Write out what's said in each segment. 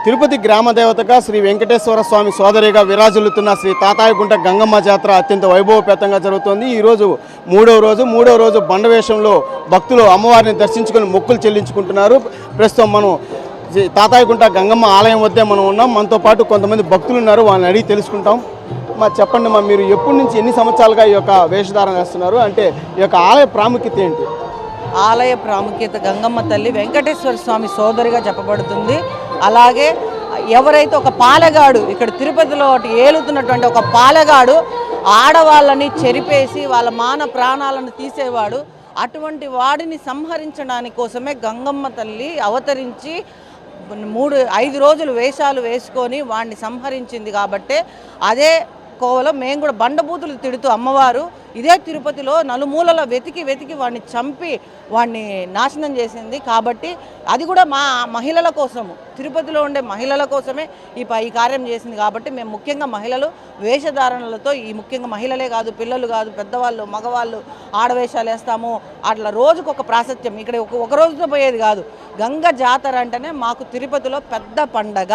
తిరుపతి గ్రామ దేవతగా శ్రీ వెంకటేశ్వర స్వామి సోదరిగా విరాజిల్లుతున్న శ్రీ తాతాయగుంట గంగమ్మ జాతర అత్యంత వైభవపేతంగా జరుగుతోంది. ఈరోజు మూడవ రోజు బండవేషంలో భక్తులు అమ్మవారిని దర్శించుకుని మొక్కులు చెల్లించుకుంటున్నారు. ప్రస్తుతం మనం తాతాయగుంట గంగమ్మ ఆలయం వద్దే మనం ఉన్నాం. మనతో పాటు కొంతమంది భక్తులు ఉన్నారు, వాళ్ళని అడిగి తెలుసుకుంటాం. చెప్పండి మీరు ఎప్పటి నుంచి ఎన్ని సంవత్సరాలుగా ఈ యొక్క వేషధారణ చేస్తున్నారు? అంటే ఈ యొక్క ఆలయ ప్రాముఖ్యత ఏంటి? ఆలయ ప్రాముఖ్యత గంగమ్మ తల్లి వెంకటేశ్వర స్వామి సోదరిగా చెప్పబడుతుంది. అలాగే ఎవరైతే ఒక పాలెగాడు ఇక్కడ తిరుపతిలో ఏలుతున్నటువంటి ఒక పాలెగాడు ఆడవాళ్ళని చెరిపేసి వాళ్ళ మాన ప్రాణాలను తీసేవాడు, అటువంటి వాడిని సంహరించడానికి కోసమే గంగమ్మ తల్లి అవతరించి 5 రోజులు వేషాలు వేసుకొని వాడిని సంహరించింది. కాబట్టే అదే కోవలో మేము కూడా బండబూతులు తిడుతూ అమ్మవారు ఇదే తిరుపతిలో నలుమూలల వెతికి వాడిని చంపి వాడిని నాశనం చేసింది. కాబట్టి అది కూడా మా మహిళల కోసము, తిరుపతిలో ఉండే మహిళల కోసమే ఈ కార్యం చేసింది. కాబట్టి మేము ముఖ్యంగా మహిళలు వేషధారణలతో, ఈ ముఖ్యంగా మహిళలే కాదు, పిల్లలు కాదు, పెద్దవాళ్ళు, మగవాళ్ళు ఆడవేషాలు వేస్తాము. అట్లా రోజుకొక ప్రాశస్త్యం. ఇక్కడ ఒక రోజుతో పోయేది కాదు. గంగ జాతర అంటేనే మాకు తిరుపతిలో పెద్ద పండగ.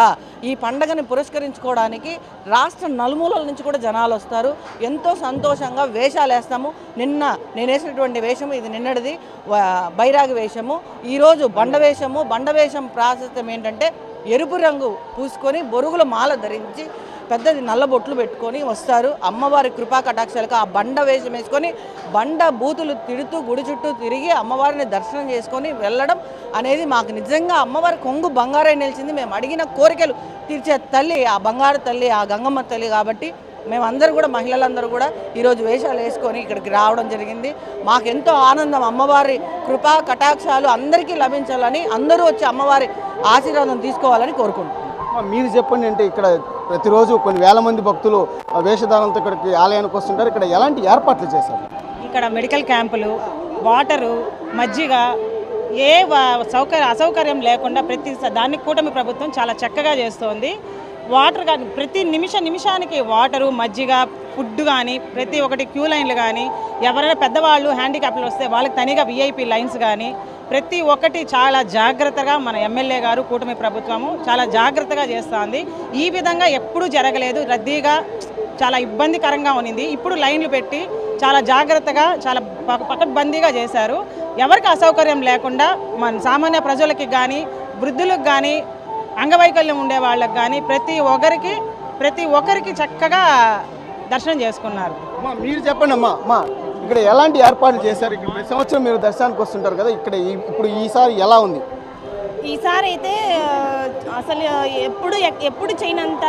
ఈ పండగని పురస్కరించుకోవడానికి రాష్ట్ర నలుమూలల నుంచి కూడా జనాలు వస్తారు. ఎంతో సంతోషంగా వేషాలు వేస్తాము. నిన్న నేను వేసినటువంటి వేషము ఇది నిన్నటిది బైరాగి వేషము. ఈరోజు బండవేషం ప్రాశస్త్యం ఏంటంటే ఎరుపు రంగు పూసుకొని బొరుగుల మాల ధరించి పెద్దది నల్ల బొట్లు పెట్టుకొని వస్తారు. అమ్మవారి కృపా కటాక్షాలకు ఆ బండ వేషం వేసుకొని బండ బూతులు తిడుతూ గుడి చుట్టూ తిరిగి అమ్మవారిని దర్శనం చేసుకొని వెళ్ళడం అనేది మాకు నిజంగా అమ్మవారి కొంగు బంగారై నిలిచింది. మేము అడిగిన కోరికలు తీర్చే తల్లి ఆ బంగారు తల్లి, ఆ గంగమ్మ తల్లి. కాబట్టి మేమందరూ కూడా మహిళలందరూ కూడా ఈరోజు వేషాలు వేసుకొని ఇక్కడికి రావడం జరిగింది. మాకెంతో ఆనందం. అమ్మవారి కృపా కటాక్షాలు అందరికీ లభించాలని, అందరూ వచ్చి అమ్మవారి ఆశీర్వాదం తీసుకోవాలని కోరుకుంటున్నాం. మీరు చెప్పండి, అంటే ఇక్కడ ప్రతిరోజు కొన్ని వేల మంది భక్తులు వేషధారణలతో ఇక్కడికి ఆలయానికి వస్తుంటారు. ఇక్కడ ఎలాంటి ఏర్పాట్లు చేశారు? ఇక్కడ మెడికల్ క్యాంపులు, వాటరు, మజ్జిగ, ఏ అసౌకర్యం లేకుండా ప్రతి దాన్ని కూటమి ప్రభుత్వం చాలా చక్కగా చేస్తోంది. వాటర్ కానీ ప్రతి నిమిషానికి వాటరు, మజ్జిగ, ఫుడ్ కానీ ప్రతి ఒక్కటి క్యూ లైన్లు కానీ, ఎవరైనా పెద్దవాళ్ళు హ్యాండిక్యాప్లు వస్తే వాళ్ళకి తనిగా విఐపి లైన్స్ కానీ ప్రతి ఒక్కటి చాలా జాగ్రత్తగా మన ఎమ్మెల్యే గారు, కూటమి ప్రభుత్వము చాలా జాగ్రత్తగా చేస్తుంది. ఈ విధంగా ఎప్పుడూ జరగలేదు. రద్దీగా చాలా ఇబ్బందికరంగా ఉన్నింది. ఇప్పుడు లైన్లు పెట్టి చాలా జాగ్రత్తగా, చాలా పకడ్బందీగా చేశారు. ఎవరికి అసౌకర్యం లేకుండా మన సామాన్య ప్రజలకి కానీ, వృద్ధులకు కానీ, అంగవైకల్యం ఉండే వాళ్ళకి కానీ ప్రతి ఒక్కరికి చక్కగా దర్శనం చేసుకున్నారు. మీరు చెప్పండి అమ్మా, ఇక్కడ ఎలాంటి ఏర్పాట్లు చేశారు? ఇక్కడ ప్రతి సంవత్సరం మీరు దర్శనానికి వస్తుంటారు కదా, ఇక్కడ ఇప్పుడు ఈసారి ఎలా ఉంది? ఈసారి అయితే అసలు ఎప్పుడు చేయనంత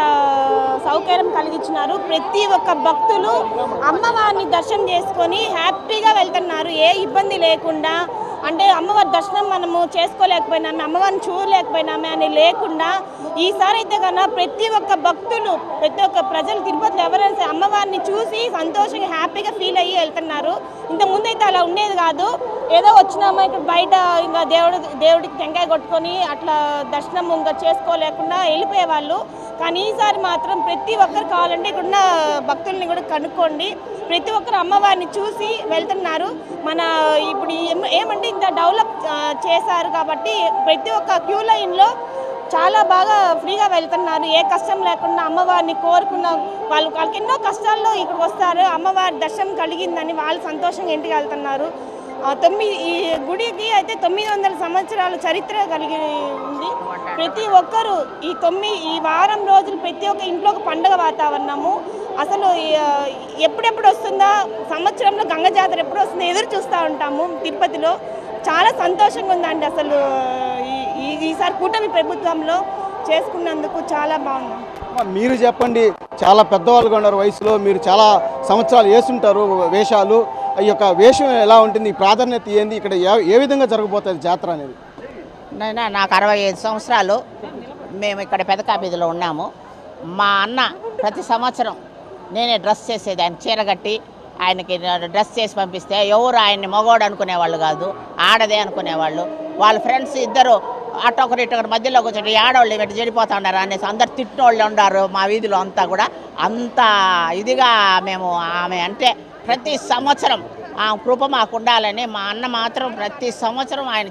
సౌకర్యం కలిగించినారు. ప్రతి ఒక్క భక్తులు అమ్మవారిని దర్శనం చేసుకొని హ్యాపీగా వెళ్తున్నారు, ఏ ఇబ్బంది లేకుండా. అంటే అమ్మవారి దర్శనం మనము చేసుకోలేకపోయినామే, అమ్మవారిని చూడలేకపోయినామే అని లేకుండా ఈసారి అయితే కన్నా ప్రతి ఒక్క భక్తులు, ప్రతి ఒక్క ప్రజలు తిరుపతిలో ఎవరైనా సరే అమ్మవారిని చూసి సంతోషంగా హ్యాపీగా ఫీల్ అయ్యి వెళ్తున్నారు. ఇంతకుముందు అయితే అలా ఉండేది కాదు. ఏదో వచ్చినామా ఇక్కడ బయట ఇంకా దేవుడికి టెంకాయ కొట్టుకొని అట్లా దర్శనం ఇంకా చేసుకోలేకుండా వెళ్ళిపోయేవాళ్ళు. కానీ ఈసారి మాత్రం ప్రతి ఒక్కరు కావాలంటే ఇక్కడున్న భక్తుల్ని కూడా కనుక్కోండి, ప్రతి ఒక్కరు అమ్మవారిని చూసి వెళ్తున్నారు. మన ఇప్పుడు ఏమంటే ఇంత డెవలప్ చేశారు కాబట్టి ప్రతి ఒక్క క్యూ లైన్లో చాలా బాగా ఫ్రీగా వెళ్తున్నారు. ఏ కష్టం లేకుండా అమ్మవారిని కోరుకున్న వాళ్ళకి ఎన్నో కష్టాల్లో ఇక్కడికి వస్తారు. అమ్మవారి దర్శనం కలిగిందని వాళ్ళు సంతోషంగా ఇంటికి వెళ్తున్నారు. ఈ గుడికి అయితే 900 సంవత్సరాల చరిత్ర కలిగి ఉంది. ప్రతి ఒక్కరూ ఈ వారం రోజులు ప్రతి ఒక్క ఇంట్లో ఒక పండుగ వాతావరణము. అసలు ఎప్పుడెప్పుడు వస్తుందా, సంవత్సరంలో గంగ జాతర ఎప్పుడు వస్తుందో ఎదురు చూస్తూ ఉంటాము. తిరుపతిలో చాలా సంతోషంగా ఉందండి. అసలు ఈసారి కూటమి ప్రభుత్వంలో చేసుకున్నందుకు చాలా బాగుంది. మీరు చెప్పండి, చాలా పెద్దవాళ్ళుగా ఉన్నారు వయసులో, మీరు చాలా సంవత్సరాలు వేస్తుంటారు వేషాలు. ఈ యొక్క వేషం ఎలా ఉంటుంది, ప్రాధాన్యత ఏంది, ఇక్కడ ఏ విధంగా జరగబోతుంది జాతర అనేది? నాకు 65 సంవత్సరాలు. మేము ఇక్కడ పెదకాపీదిలో ఉన్నాము. మా అన్న ప్రతి సంవత్సరం నేనే డ్రెస్ చేసేది, ఆయన చీర కట్టి ఆయనకి డ్రెస్ చేసి పంపిస్తే ఎవరు ఆయన్ని మగవాడు అనుకునేవాళ్ళు కాదు, ఆడదే అనుకునేవాళ్ళు. వాళ్ళ ఫ్రెండ్స్ ఇద్దరు అటొకరి మధ్యలో కూర్చొని ఆడవాళ్ళు ఇటు చెడిపోతా ఉన్నారు అనేసి అందరు తిట్టినోళ్ళు ఉన్నారు మా వీధిలో అంతా కూడా. అంత ఇదిగా మేము ఆమె అంటే ప్రతి సంవత్సరం ఆ కృప మాకు ఉండాలని మా అన్న మాత్రం ప్రతి సంవత్సరం ఆయన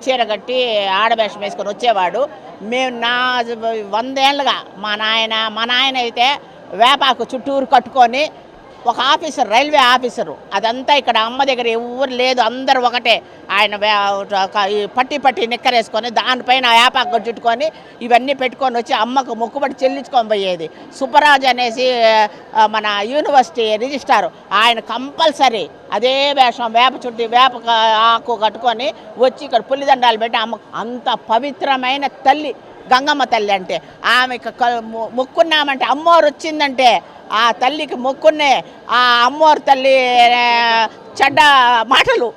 చీర కట్టి ఆడవేషం వేసుకొని వచ్చేవాడు. మేము 100 ఏళ్ళుగా మా నాయన అయితే వేపాకు చుట్టూరు కట్టుకొని ఒక ఆఫీసర్, రైల్వే ఆఫీసరు, అదంతా ఇక్కడ అమ్మ దగ్గర ఎవరు లేదు, అందరు ఒకటే. ఆయన పట్టి నిక్కరేసుకొని దానిపైన వేపాకు చుట్టుకొని ఇవన్నీ పెట్టుకొని వచ్చి అమ్మకు మొక్కుబడి చెల్లించుకొని పోయేది. సుబ్బరాజు అనేసి మన యూనివర్సిటీ రిజిస్ట్రార్, ఆయన కంపల్సరీ అదే వేషం వేప ఆకు కట్టుకొని వచ్చి ఇక్కడ పులిదండాలు పెట్టి అమ్మ. అంత పవిత్రమైన తల్లి గంగమ్మ తల్లి అంటే. ఆమెకు మొక్కున్నామంటే అమ్మవారు వచ్చిందంటే ఆ తల్లికి మొక్కున్నే. ఆ అమ్మవారి తల్లి చెడ్డ మాటలు,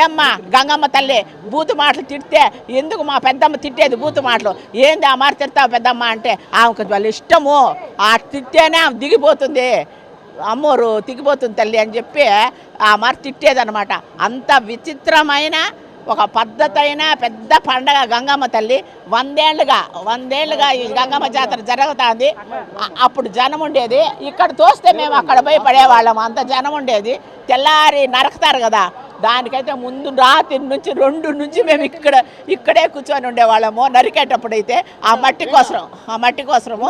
ఏమ్మా గంగమ్మ తల్లి బూతు మాటలు తిడితే, ఎందుకు మా పెద్దమ్మ తిట్టేది బూతు మాటలు, ఏంది ఆ మాట తిడతావు పెద్దమ్మ అంటే ఆమెకు వాళ్ళ ఇష్టము. ఆ తిట్టేనే ఆమె దిగిపోతుంది, అమ్మవారు దిగిపోతుంది తల్లి అని చెప్పి ఆ మాట తిట్టేదనమాట. అంత విచిత్రమైన ఒక పద్ధతైన పెద్ద పండగ గంగమ్మ తల్లి. 100 ఏళ్ళుగా ఈ గంగమ్మ జాతర జరుగుతుంది. అప్పుడు జనం ఉండేది, ఇక్కడ తోస్తే మేము అక్కడ పోయి పడేవాళ్ళము, అంత జనం ఉండేది. తెల్లారి నరకుతారు కదా, దానికైతే ముందు రాత్రి నుంచి 2 నుంచి మేము ఇక్కడే కూర్చొని ఉండేవాళ్ళము నరికేటప్పుడు. అయితే ఆ మట్టి కోసము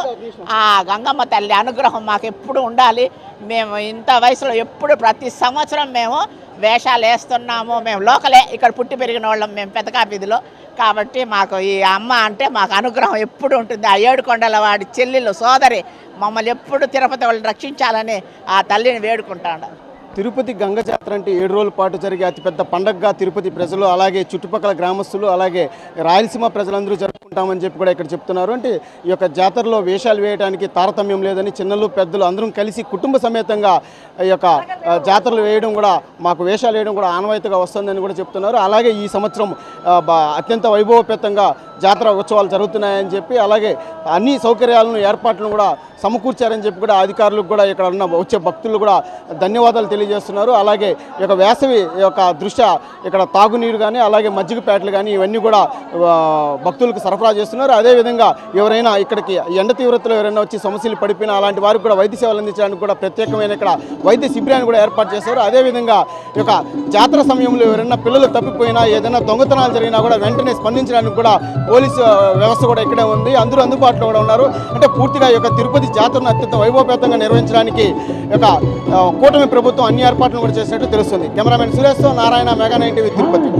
ఆ గంగమ్మ తల్లి అనుగ్రహం మాకు ఎప్పుడు ఉండాలి. మేము ఇంత వయసులో ఎప్పుడు ప్రతి సంవత్సరం మేము వేషాలు వేస్తున్నాము. మేము లోకలే, ఇక్కడ పుట్టి పెరిగిన వాళ్ళం మేము పెదకాపీదిలో. కాబట్టి మాకు ఈ అమ్మ అంటే మాకు అనుగ్రహం ఎప్పుడు ఉంటుంది. ఆ 7 కొండల వాడి చెల్లెలు సోదరి మమ్మల్ని ఎప్పుడు తిరుపతి వాళ్ళని రక్షించాలని ఆ తల్లిని వేడుకుంటాను. తిరుపతి గంగ జాతర అంటే 7 రోజుల పాటు జరిగే అతిపెద్ద పండగగా తిరుపతి ప్రజలు, అలాగే చుట్టుపక్కల గ్రామస్తులు, అలాగే రాయలసీమ ప్రజలందరూ జరుపుకుంటామని చెప్పి కూడా ఇక్కడ చెప్తున్నారు. అంటే ఈ యొక్క జాతరలో వేషాలు వేయడానికి తారతమ్యం లేదని, చిన్నలు పెద్దలు అందరం కలిసి కుటుంబ సమేతంగా ఈ యొక్క జాతరలు వేయడం కూడా, మాకు వేషాలు వేయడం కూడా ఆనవాయితీగా వస్తుందని కూడా చెప్తున్నారు. అలాగే ఈ సంవత్సరం అత్యంత వైభవపేతంగా జాతర ఉత్సవాలు జరుగుతున్నాయని చెప్పి, అలాగే అన్ని సౌకర్యాలను ఏర్పాట్లను కూడా సమకూర్చారని చెప్పి కూడా అధికారులకు కూడా ఇక్కడ ఉన్న వచ్చే భక్తులు కూడా ధన్యవాదాలు తెలియజేస్తున్నారు. అలాగే ఈ యొక్క వేసవి యొక్క దృష్ట్యా ఇక్కడ తాగునీరు కానీ, అలాగే మజ్జిగ ప్యాకెట్లు కానీ ఇవన్నీ కూడా భక్తులకు సరఫరా చేస్తున్నారు. అదేవిధంగా ఎవరైనా ఇక్కడికి ఎండ తీవ్రతలో ఎవరైనా వచ్చి సమస్యలు పడిపోయినా అలాంటి వారికి కూడా వైద్య సేవలు అందించడానికి కూడా ప్రత్యేకమైన ఇక్కడ వైద్య శిబిరాన్ని కూడా ఏర్పాటు చేశారు. అదేవిధంగా ఈ యొక్క జాతర సమయంలో ఎవరైనా పిల్లలు తప్పిపోయినా, ఏదైనా దొంగతనాలు జరిగినా కూడా వెంటనే స్పందించడానికి కూడా పోలీసు వ్యవస్థ కూడా ఇక్కడే ఉంది, అందరూ అందుబాటులో కూడా ఉన్నారు. అంటే పూర్తిగా ఈ యొక్క తిరుపతి జాతరను అత్యంత వైభవపేతంగా నిర్వహించడానికి ఒక కూటమి ప్రభుత్వం అన్ని ఏర్పాట్లు కూడా చేసినట్టు తెలుస్తుంది. కెమెరామెన్ సురేష్తో నారాయణ, మెగా 9 టీవీ, తిరుపతి.